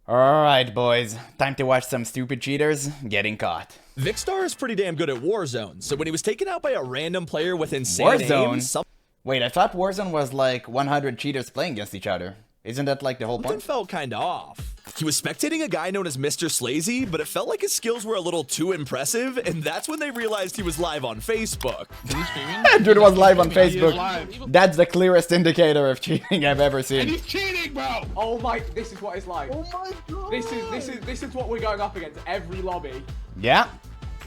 Alright, boys. Time to watch some stupid cheaters getting caught. Vikkstar is pretty damn good at warzone, so when he was taken out by a random player with insane Warzone? Wait, I thought Warzone was like 100 cheaters playing against each other. Isn't that like the whole point? Something felt kinda off. He was spectating a guy known as Mr. Slazy, but it felt like his skills were a little too impressive, and that's when they realized he was live on Facebook. Dude was live on Facebook. That's the clearest indicator of cheating I've ever seen. And he's cheating, bro! Oh my, this is what it's like. Oh my god! This is what we're going up against every lobby. Yeah.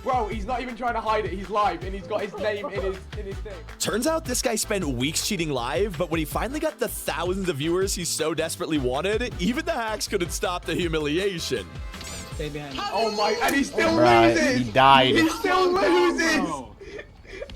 Bro, he's not even trying to hide it. He's live, and he's got his name in his thing. Turns out this guy spent weeks cheating live, but when he finally got the thousands of viewers he so desperately wanted, even the hacks couldn't stop the humiliation. Stay behind. Oh my, and he still Right, loses. he died. He still loses.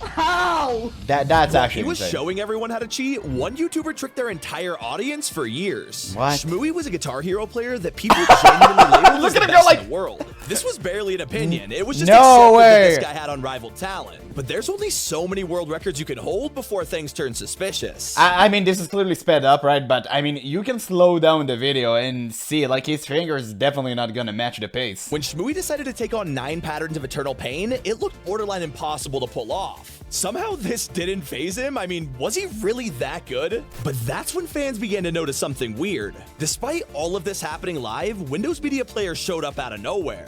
How? That's actually He was insane. showing everyone how to cheat. One YouTuber tricked their entire audience for years. What? Shmooey was a Guitar Hero player that people genuinely labeled as the best in the world. This was barely an opinion. It was just accepted that this guy had unrivaled talent. But there's only so many world records you can hold before things turn suspicious. I mean, this is clearly sped up, right? But, I mean, you can slow down the video and see, like, his finger's definitely not gonna match the pace. When Shmooey decided to take on 9 patterns of eternal pain, it looked borderline impossible to pull off. Somehow this didn't faze him. I mean, was he really that good? But that's when fans began to notice something weird. Despite all of this happening live, Windows Media Player showed up out of nowhere.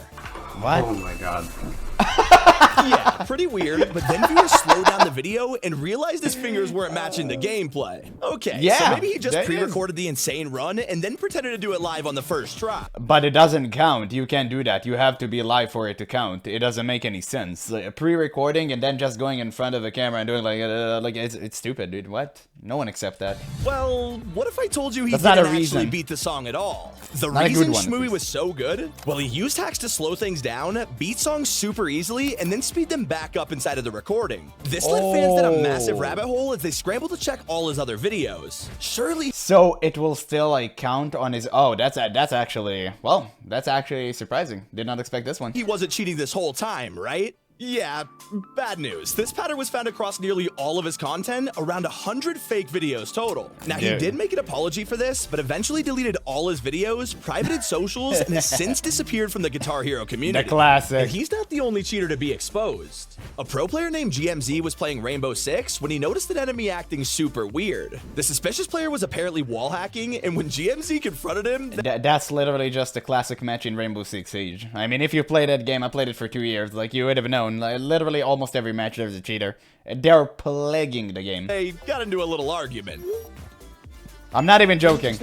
What? Oh my god. Yeah, pretty weird, but then viewers slowed down the video and realized his fingers weren't matching the gameplay. Okay, Yeah, so maybe he just that pre-recorded the insane run and then pretended to do it live on the first try. But it doesn't count. You can't do that. You have to be live for it to count. It doesn't make any sense. Like, pre-recording and then just going in front of a camera and doing like it's stupid, dude. What? No one accept that. Well, what if I told you he That's not a didn't actually reason. beat the song at all? The Not a reason good one, at Shmooey least. was so good? Well, he used hacks to slow things down, beat songs super easily, and then speed them back up inside of the recording. This led fans down a massive rabbit hole as they scrambled to check all his other videos. Surely... So it will still like count on his. Oh, that's actually, well, that's actually surprising. Did not expect this one. he wasn't cheating this whole time, right? Yeah, bad news. This pattern was found across nearly all of his content, around 100 fake videos total. Now, he Dude. did make an apology for this, but eventually deleted all his videos, privated socials, and has since disappeared from the Guitar Hero community. The classic. And he's not the only cheater to be exposed. A pro player named GMZ was playing Rainbow Six when he noticed an enemy acting super weird. The suspicious player was apparently wall hacking, and when GMZ confronted him, That's literally just a classic match in Rainbow Six Siege. I mean, if you play that game, I played it for 2 years, like, you would have known. Like, literally almost every match there's a cheater. They're plaguing the game. they got into a little argument. I'm not even joking.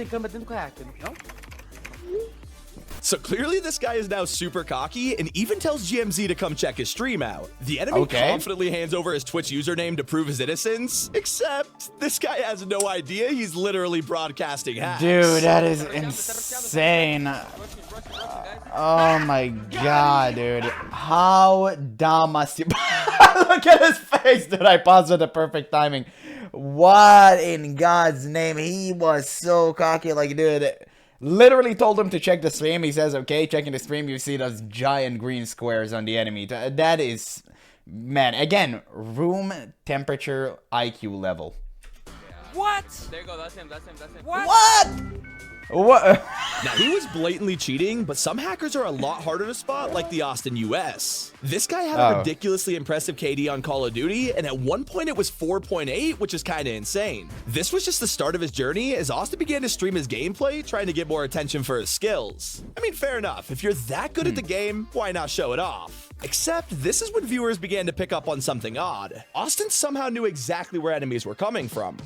So clearly this guy is now super cocky and even tells GMZ to come check his stream out. The enemy Okay. confidently hands over his Twitch username to prove his innocence, except this guy has no idea he's literally broadcasting hacks. Dude, that is insane. Oh my god, dude. How dumb must you... Look at his face, dude. I paused at the perfect timing. What in God's name? He was so cocky, like, dude. Literally told him to check the stream. He says, okay, checking the stream. You see those giant green squares on the enemy. That is... Man, again, room temperature IQ level. What? There you go. That's him. What? What? Now he was blatantly cheating, but some hackers are a lot harder to spot, like the Austin US. This guy had a ridiculously impressive KD on Call of Duty, and at one point it was 4.8, which is kinda insane. This was just the start of his journey as Austin began to stream his gameplay, trying to get more attention for his skills. I mean, fair enough. If you're that good at the game, why not show it off? Except this is when viewers began to pick up on something odd. Austin somehow knew exactly where enemies were coming from.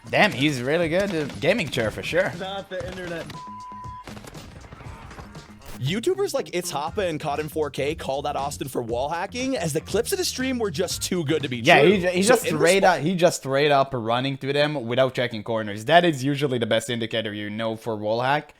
Damn, he's really good at gaming chair for sure. Not the internet. YouTubers like It's Hoppa and Caught in 4K called out Austin for wall hacking, as the clips of the stream were just too good to be Yeah, true. he just straight up running to them without checking corners. That is usually the best indicator you know for wall hack.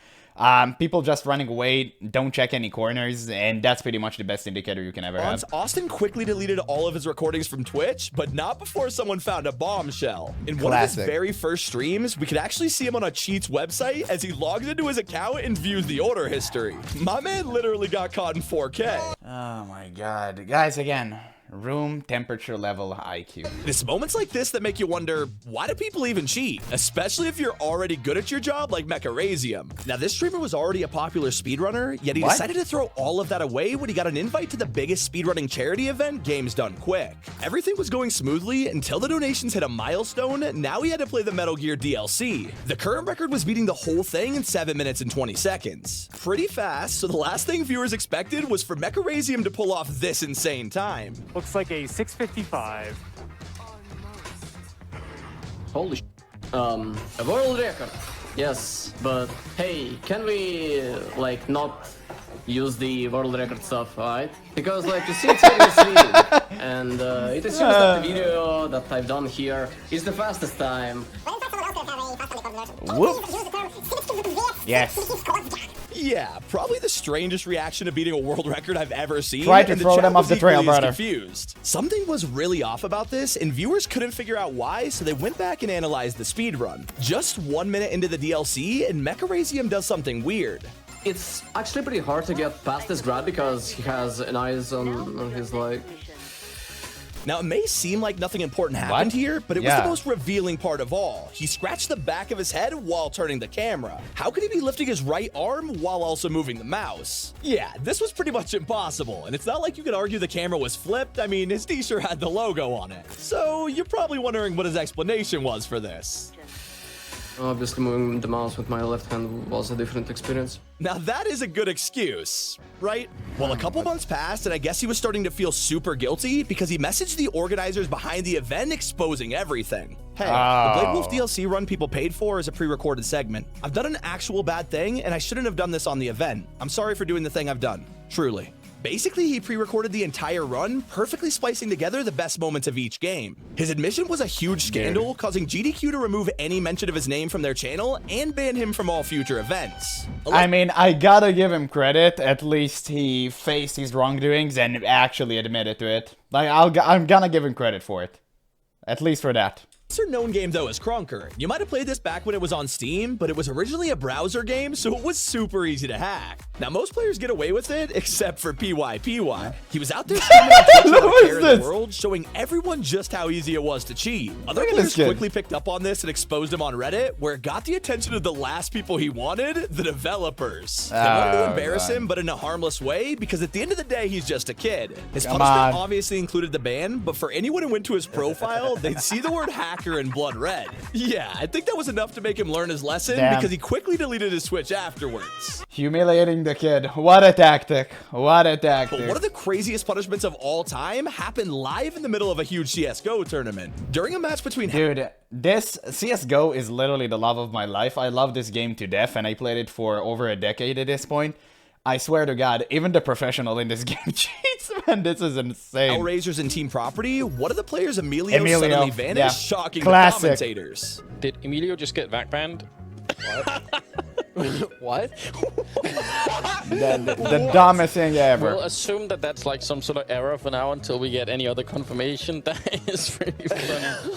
People just running away, don't check any corners, and that's pretty much the best indicator you can ever have. Austin quickly deleted all of his recordings from Twitch, but not before someone found a bombshell. In one of his very first streams, we could actually see him on a cheat's website as he logs into his account and views the order history. My man literally got caught in 4K. Oh my god. Guys, again, Room temperature level IQ. It's moments like this that make you wonder, why do people even cheat? Especially if you're already good at your job like Mecharazium. Now, this streamer was already a popular speedrunner, yet he decided to throw all of that away when he got an invite to the biggest speedrunning charity event, Games Done Quick. Everything was going smoothly until the donations hit a milestone. Now he had to play the Metal Gear DLC. The current record was beating the whole thing in 7 minutes and 20 seconds. Pretty fast, so the last thing viewers expected was for Mecharazium to pull off this insane time. Looks like a 6:55. Holy sh**. A world record. Yes, but hey, can we, like, not use the world record stuff, right? Because, like, you see it's very misleading. And it assumes that the video that I've done here is the fastest time. Whoop. Yes. Yeah, probably the strangest reaction to beating a world record I've ever seen. Try to and throw chat them off was the trail, equally as brother. Confused. Something was really off about this, and viewers couldn't figure out why, so they went back and analyzed the speedrun. Just 1 minute into the DLC, and Mecharazium does something weird. It's actually pretty hard to get past this grab because he has an eyes on his, like... Now, it may seem like nothing important happened here, but it was the most revealing part of all. He scratched the back of his head while turning the camera. How could he be lifting his right arm while also moving the mouse? Yeah, this was pretty much impossible, and it's not like you could argue the camera was flipped. I mean, his t-shirt had the logo on it. So, you're probably wondering what his explanation was for this. Obviously, moving the mouse with my left hand was a different experience. Now that is a good excuse, right? Well, a couple months passed, and I guess he was starting to feel super guilty because he messaged the organizers behind the event exposing everything. Hey, the Blade Wolf DLC run people paid for is a pre-recorded segment. I've done an actual bad thing, and I shouldn't have done this on the event. I'm sorry for doing the thing I've done, truly. Basically, he pre-recorded the entire run, perfectly splicing together the best moments of each game. His admission was a huge scandal, causing GDQ to remove any mention of his name from their channel and ban him from all future events. I mean, I gotta give him credit. At least he faced his wrongdoings and actually admitted to it. Like, I'm gonna give him credit for it. At least for that. Known game though is Krunker. You might have played this back when it was on Steam, but it was originally a browser game, so it was super easy to hack. Now most players get away with it, except for PYPY. He was out there streaming on Twitch in the world, showing everyone just how easy it was to cheat. Other players quickly picked up on this and exposed him on Reddit, where it got the attention of the last people he wanted, the developers. They wanted to embarrass him, but in a harmless way, because at the end of the day, he's just a kid. His punishment obviously included the ban, but for anyone who went to his profile, they'd see the word hacker in blood red. Yeah, I think that was enough to make him learn his lesson because he quickly deleted his Twitch afterwards. Humiliating the kid. What a tactic. What a tactic. But one of the craziest punishments of all time happened live in the middle of a huge CSGO tournament. During a match between... Dude, this CSGO is literally the love of my life. I love this game to death, and I played it for over a decade at this point. I swear to God, even the professional in this game cheats, man. This is insane. Hellraisers in Team Property, one of the players, Emilio suddenly vanished, shocking the commentators. Did Emilio just get back banned? What? What? the dumbest thing ever. We'll assume that that's like some sort of error for now until we get any other confirmation. That is pretty funny.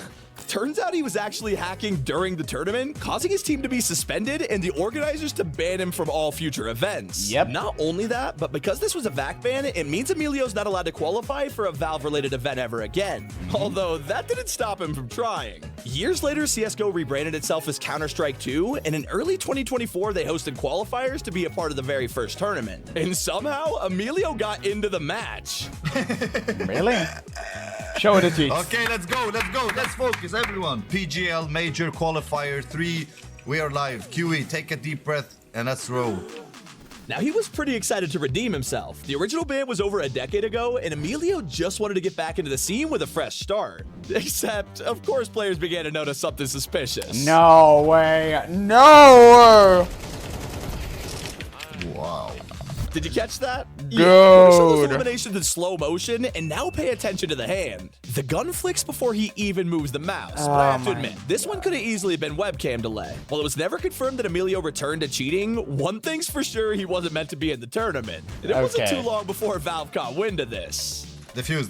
Turns out he was actually hacking during the tournament, causing his team to be suspended and the organizers to ban him from all future events. Yep. Not only that, but because this was a VAC ban, it means Emilio's not allowed to qualify for a Valve-related event ever again. Although, that didn't stop him from trying. Years later, CSGO rebranded itself as Counter-Strike 2, and in early 2024, they hosted qualifiers to be a part of the very first tournament. And somehow, Emilio got into the match. Really? Show the tweets. Okay, let's go, let's focus, everyone. PGL Major Qualifier 3, we are live. QE, take a deep breath and let's roll. Now, he was pretty excited to redeem himself. The original ban was over a decade ago, and Emilio just wanted to get back into the scene with a fresh start. Except, of course, players began to notice something suspicious. No way. No! Wow. Did you catch that? Dude. Yeah, show those eliminations in slow motion, and now pay attention to the hand. The gun flicks before he even moves the mouse, but I have to admit, this one could have easily been webcam delay. While it was never confirmed that Emilio returned to cheating, one thing's for sure, he wasn't meant to be in the tournament. And it wasn't too long before Valve caught wind of this. Defuse.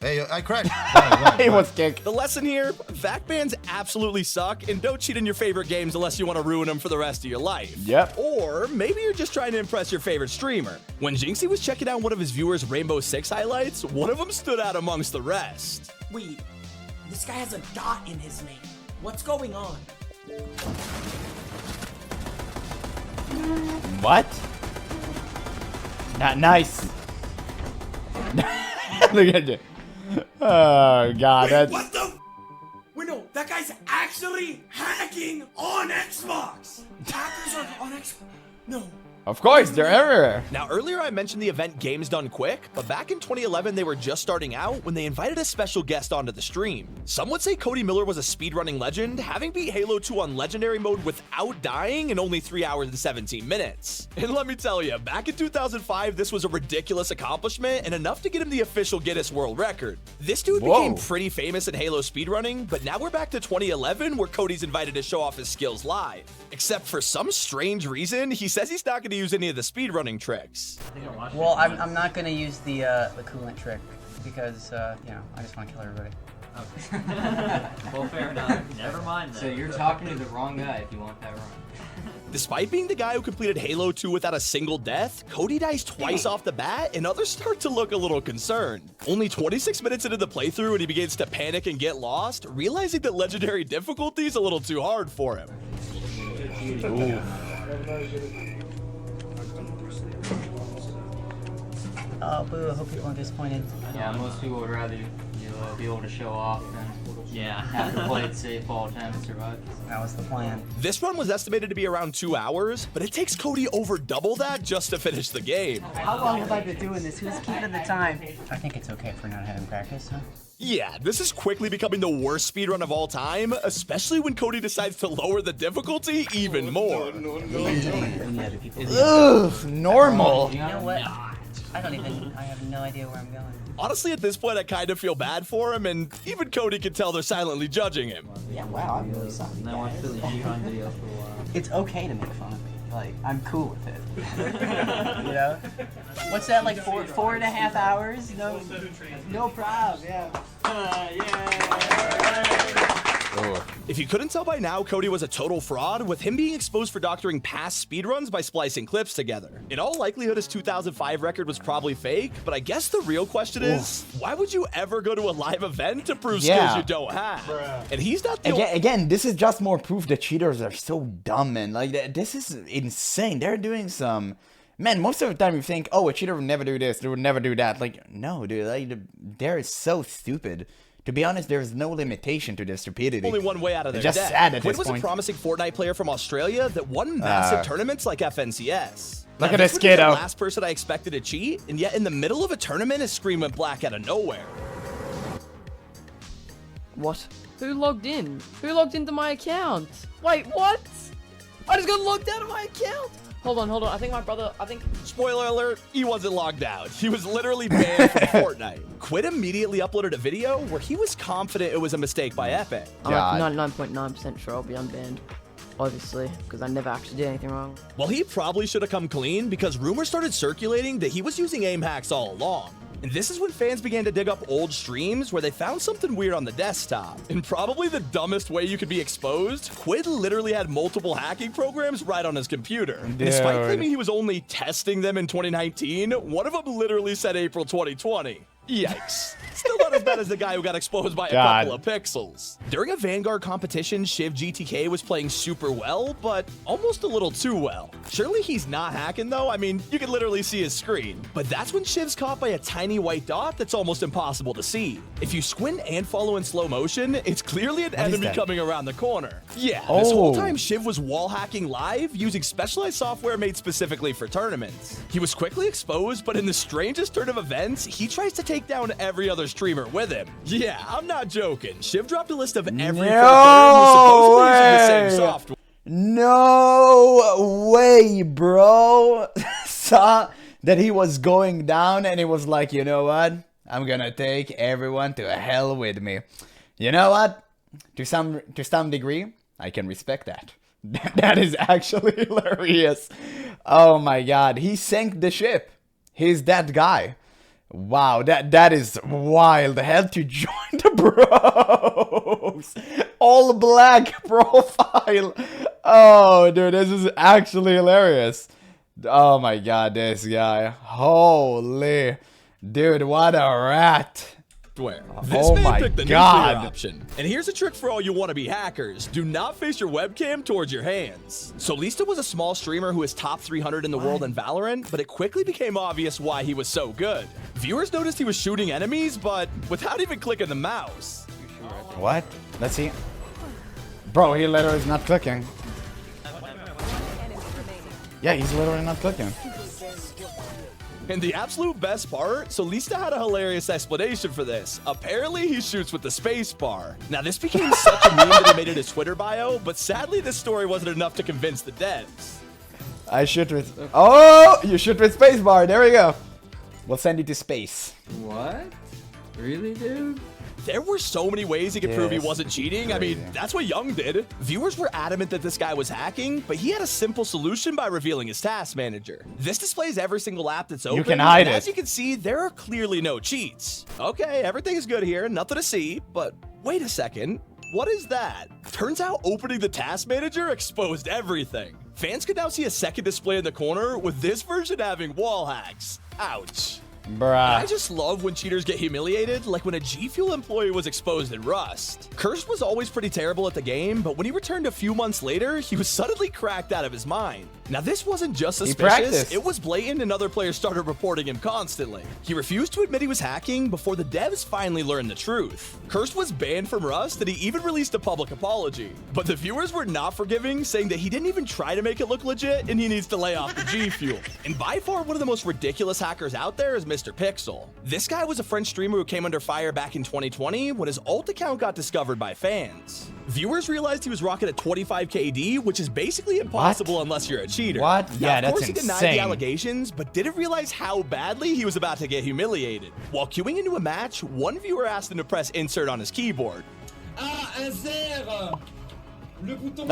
Hey, I crashed. Why? He was kicked. The lesson here, vac bans absolutely suck, and don't cheat in your favorite games unless you want to ruin them for the rest of your life. Yep. Or maybe you're just trying to impress your favorite streamer. When Jinxie was checking out one of his viewers' Rainbow Six highlights, one of them stood out amongst the rest. Wait, this guy has a dot in his name. What's going on? What? Not nice. Look at you. Oh god, that's... What the? Wait, no, that guy's actually hacking on Xbox. Hackers are on Xbox. No. Of course, they're everywhere. Now, earlier I mentioned the event Games Done Quick, but back in 2011 they were just starting out when they invited a special guest onto the stream. Some would say Cody Miller was a speedrunning legend, having beat Halo 2 on Legendary mode without dying in only 3 hours and 17 minutes. And let me tell you, back in 2005 this was a ridiculous accomplishment and enough to get him the official Guinness World Record. This dude became pretty famous in Halo speedrunning, but now we're back to 2011 where Cody's invited to show off his skills live. Except for some strange reason, he says he's not going to use any of the speedrunning tricks. Well, I'm not gonna use the coolant trick because you know, I just want to kill everybody. Okay. Well, fair enough. Never mind then. So you're talking to the wrong guy if you want that wrong. Despite being the guy who completed Halo 2 without a single death, Cody dies twice off the bat, and others start to look a little concerned. Only 26 minutes into the playthrough and he begins to panic and get lost, realizing that Legendary difficulty is a little too hard for him. Ooh. Oh, boo, I hope people aren't disappointed. Yeah, most people would rather you be able to show off than have to play it safe all the time and survive. That was the plan. This run was estimated to be around 2 hours, but it takes Cody over double that just to finish the game. How long have I been doing this? Who's keeping the time? I think it's okay for not having practice, huh? Yeah, this is quickly becoming the worst speedrun of all time, especially when Cody decides to lower the difficulty even more. Ugh, normal. You know what? I have no idea where I'm going. Honestly, at this point, I kind of feel bad for him, and even Cody can tell they're silently judging him. Yeah, wow, I'm really sorry. I watched Philly G-Con video for a while. It's okay to make fun of me. Like, I'm cool with it. You know? What's that, like 4.5 hours? No problem, yeah. If you couldn't tell by now, Cody was a total fraud, with him being exposed for doctoring past speedruns by splicing clips together. In all likelihood, his 2005 record was probably fake, but I guess the real question is, why would you ever go to a live event to prove skills you don't have? And he's not the Again, this is just more proof that cheaters are so dumb, man. Like, this is insane. They're doing some... Man, most of the time you think, oh, a cheater would never do this, they would never do that. Like, no, dude, like, they're so stupid. To be honest, there's no limitation to their stupidity. Only one way out of their just debt. sad at Quinn this was point. a promising Fortnite player from Australia that won massive tournaments like FNCS. Look Now, at this was kiddo. The last person I expected to cheat, and yet in the middle of a tournament, his screen went black out of nowhere. What? Who logged in? Who logged into my account? Wait, what? I just got logged out of my account. Hold on. I think my brother, Spoiler alert, he wasn't logged out. He was literally banned from Fortnite. Quinn immediately uploaded a video where he was confident it was a mistake by Epic. I'm like 99.9% sure I'll be unbanned. Obviously, because I never actually did anything wrong. Well, he probably should have come clean because rumors started circulating that he was using aim hacks all along. And this is when fans began to dig up old streams where they found something weird on the desktop. In probably the dumbest way you could be exposed, Quinn literally had multiple hacking programs right on his computer. And despite claiming he was only testing them in 2019, one of them literally said April 2020. Yikes. Still not as bad as the guy who got exposed by a couple of pixels. During a Vanguard competition, Shiv GTK was playing super well, but almost a little too well. Surely he's not hacking though. I mean, you can literally see his screen. But that's when Shiv's caught by a tiny white dot that's almost impossible to see. If you squint and follow in slow motion, it's clearly an enemy coming around the corner. Yeah, this whole time Shiv was wall hacking live using specialized software made specifically for tournaments. He was quickly exposed, but in the strangest turn of events, he tries to take down every other streamer with him. Yeah, I'm not joking. Shiv dropped a list of every player who was supposedly using the same software. No way, bro. Saw that he was going down and he was like, you know what? I'm gonna take everyone to hell with me. You know what? To some degree, I can respect that. That is actually hilarious. Oh my god, he sank the ship. He's that guy. Wow, that is wild. Had to join the bros. All black profile. Oh, dude, this is actually hilarious. Oh my god, this guy. Holy. Dude, what a rat. This Oh man my picked the god. nuclear option. And here's a trick for all you wannabe hackers. Do not face your webcam towards your hands. So Lista was a small streamer who is top 300 in the world in Valorant, but it quickly became obvious why he was so good. Viewers noticed he was shooting enemies, but without even clicking the mouse. What? Let's see. Bro, he literally is not clicking. Yeah, he's literally not clicking. And the absolute best part, so Lista had a hilarious explanation for this. Apparently, he shoots with the space bar. Now, this became such a meme that he made it his Twitter bio, but sadly, this story wasn't enough to convince the devs. I shoot with... Oh, you shoot with space bar. There we go. We'll send you to space. What? Really, dude? There were so many ways he could prove he Yes. wasn't cheating. I mean, that's what Young did. Viewers were adamant that this guy was hacking, but he had a simple solution by revealing his task manager. This displays every single app that's open. You can hide and it. As you can see, there are clearly no cheats. Okay, everything is good here, nothing to see, but wait a second. What is that? Turns out opening the task manager exposed everything. Fans could now see a second display in the corner, with this version having wall hacks. Ouch. Bruh. I just love when cheaters get humiliated, like when a G Fuel employee was exposed in Rust. Cursed was always pretty terrible at the game, but when he returned a few months later, he was suddenly cracked out of his mind. Now, this wasn't just suspicious, practiced. it was blatant, and other players started reporting him constantly. He refused to admit he was hacking before the devs finally learned the truth. Cursed was banned from Rust, and he even released a public apology. But the viewers were not forgiving, saying that he didn't even try to make it look legit, and he needs to lay off the G Fuel. And by far, one of the most ridiculous hackers out there is Mr. Pixel. This guy was a French streamer who came under fire back in 2020 when his alt account got discovered by fans. Viewers realized he was rocking at 25 KD, which is basically impossible unless you're a cheater. What? Now, Yeah, of that's course he denied insane. the allegations, but didn't realize how badly he was about to get humiliated. While queuing into a match, one viewer asked him to press insert on his keyboard. Ah, insert! Le bouton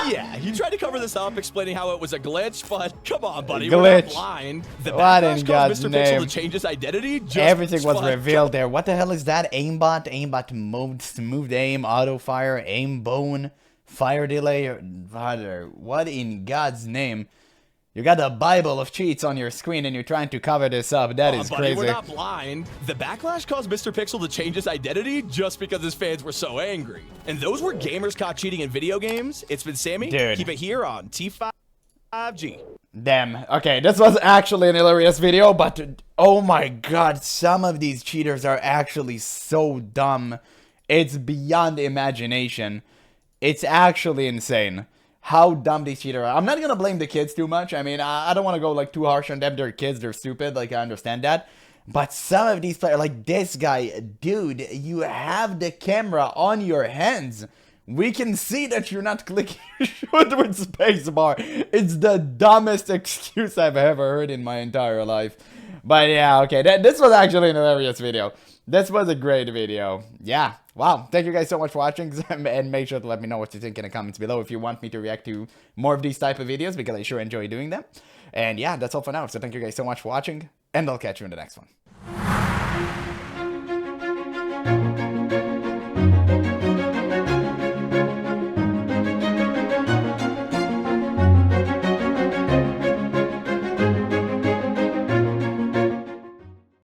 Yeah, he tried to cover this up, explaining how it was a glitch, but come on, buddy, Glitch. we're not blind. The What backlash in caused God's Mr. Pixel name? to change his identity. Just Everything was fun. revealed there. What the hell is that? Aimbot? Aimbot moved, smooth aim, auto fire, aim bone, fire delay. What in God's name? You got the Bible of cheats on your screen and you're trying to cover this up. That is buddy, crazy. we're not blind. The backlash caused Mr. Pixel to change his identity just because his fans were so angry. And those were gamers caught cheating in video games. It's been Sammy. Dude. Keep it here on T5G. Damn. Okay, this was actually an hilarious video, but oh my god, some of these cheaters are actually so dumb. It's beyond imagination. It's actually insane how dumb these cheaters are. I'm not gonna blame the kids too much. I mean, I don't want to go like too harsh on them. They're kids, they're stupid, like I understand that. But some of these players, like this guy, dude, you have the camera on your hands. We can see that you're not clicking shoot with spacebar. It's the dumbest excuse I've ever heard in my entire life. But yeah, okay, this was actually an hilarious video. This was a great video. Yeah, wow. Thank you guys so much for watching, and make sure to let me know what you think in the comments below if you want me to react to more of these type of videos, because I sure enjoy doing them. And yeah, that's all for now. So thank you guys so much for watching, and I'll catch you in the next one.